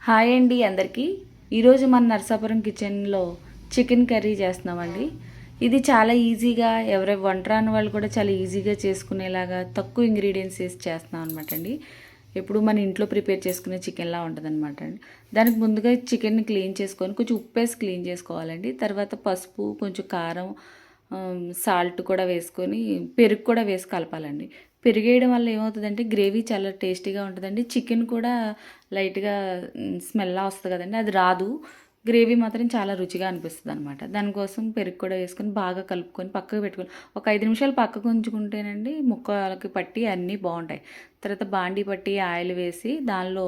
Hi అండి అందరికీ. ఈరోజు మన నరసాపురం కిచెన్లో చికెన్ కర్రీ చేస్తున్నామండి. ఇది చాలా ఈజీగా ఎవరైనా వంట రాని వాళ్ళు కూడా చాలా ఈజీగా చేసుకునేలాగా తక్కువ ఇంగ్రీడియంట్స్ వేసి చేస్తున్నాం అనమాట అండి. ఎప్పుడు మన ఇంట్లో ప్రిపేర్ చేసుకునే చికెన్లా ఉంటుంది అనమాట అండి. దానికి ముందుగా చికెన్ని క్లీన్ చేసుకొని కొంచెం ఉప్పు వేసి క్లీన్ చేసుకోవాలండి. తర్వాత పసుపు, కొంచెం కారం, సాల్ట్ కూడా వేసుకొని పెరుగు కూడా వేసి కలపాలండి. పెరిగేయడం వల్ల ఏమవుతుందంటే గ్రేవీ చాలా టేస్టీగా ఉంటుందండి. చికెన్ కూడా లైట్గా స్మెల్ వస్తుంది కదండి, అది రాదు. గ్రేవీ మాత్రం చాలా రుచిగా అనిపిస్తుంది అనమాట. దానికోసం పెరుగు కూడా వేసుకొని బాగా కలుపుకొని పక్కకు పెట్టుకొని ఒక 5 నిమిషాలు పక్కకు ఉంచుకుంటేనండి ముక్కలకి పట్టి అన్నీ బాగుంటాయి. తర్వాత బాండీ పట్టి ఆయిల్ వేసి దానిలో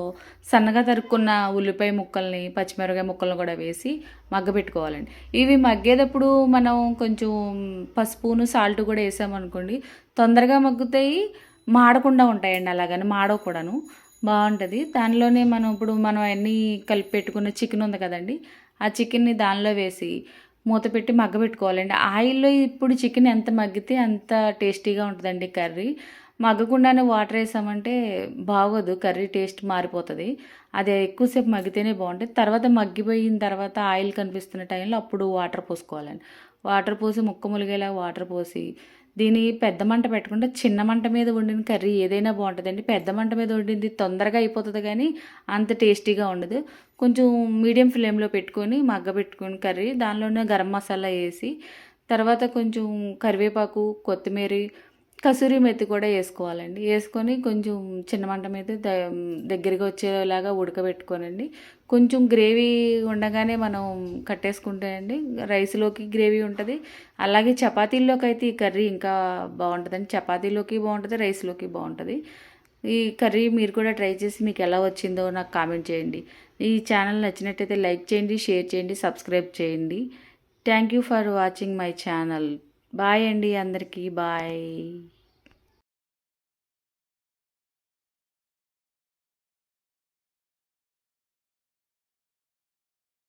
సన్నగా తరుక్కున్న ఉల్లిపాయ ముక్కల్ని, పచ్చిమిరపకాయ ముక్కలను కూడా వేసి మగ్గబెట్టుకోవాలండి. ఇవి మగ్గేటప్పుడు మనం కొంచెం పసుపును, సాల్ట్ కూడా వేసామనుకోండి తొందరగా మగ్గుతాయి, మాడకుండా ఉంటాయండి. అలాగని మాడవు కూడాను, బాగుంటుంది. దానిలోనే మనం అన్నీ కలిపి పెట్టుకున్న చికెన్ ఉంది కదండి, ఆ చికెన్ని దానిలో వేసి మూత పెట్టి మగ్గబెట్టుకోవాలండి. ఆయిల్లో ఇప్పుడు చికెన్ ఎంత మగ్గితే అంత టేస్టీగా ఉంటుందండి కర్రీ. మగ్గకుండానే వాటర్ వేసామంటే బాగోదు, కర్రీ టేస్ట్ మారిపోతుంది. అది ఎక్కువసేపు మగ్గితేనే బాగుంటుంది. తర్వాత మగ్గిపోయిన తర్వాత ఆయిల్ కనిపిస్తున్న టైంలో అప్పుడు వాటర్ పోసుకోవాలండి. వాటర్ పోసి ముక్క ములిగేలా వాటర్ పోసి దీని పెద్ద మంట పెట్టకుండా చిన్న మంట మీద వండిన కర్రీ ఏదైనా బాగుంటుందండి. పెద్ద మంట మీద వండింది తొందరగా అయిపోతుంది కానీ అంత టేస్టీగా ఉండదు. కొంచెం మీడియం ఫ్లేమ్లో పెట్టుకొని మగ్గబెట్టుకొని కర్రీ దానిలోనే గరం మసాలా వేసి తర్వాత కొంచెం కరివేపాకు, కొత్తిమీర, కసూరి మెత్తి కూడా వేసుకోవాలండి. వేసుకొని కొంచెం చిన్న మంట మీద దగ్గరగా వచ్చేలాగా ఉడకబెట్టుకోనండి. కొంచెం గ్రేవీ ఉండగానే మనం కట్టేసుకుంటే అండి రైస్లోకి గ్రేవీ ఉంటుంది. అలాగే చపాతీల్లోకి అయితే ఈ కర్రీ ఇంకా బాగుంటుందండి. చపాతీలోకి బాగుంటుంది, రైస్లోకి బాగుంటుంది. ఈ కర్రీ మీరు కూడా ట్రై చేసి మీకు ఎలా వచ్చిందో నాకు కామెంట్ చేయండి. ఈ ఛానల్ నచ్చినట్టయితే లైక్ చేయండి, షేర్ చేయండి, సబ్స్క్రైబ్ చేయండి. Thank you for watching my channel. Bye అండి అందరికీ, బాయ్.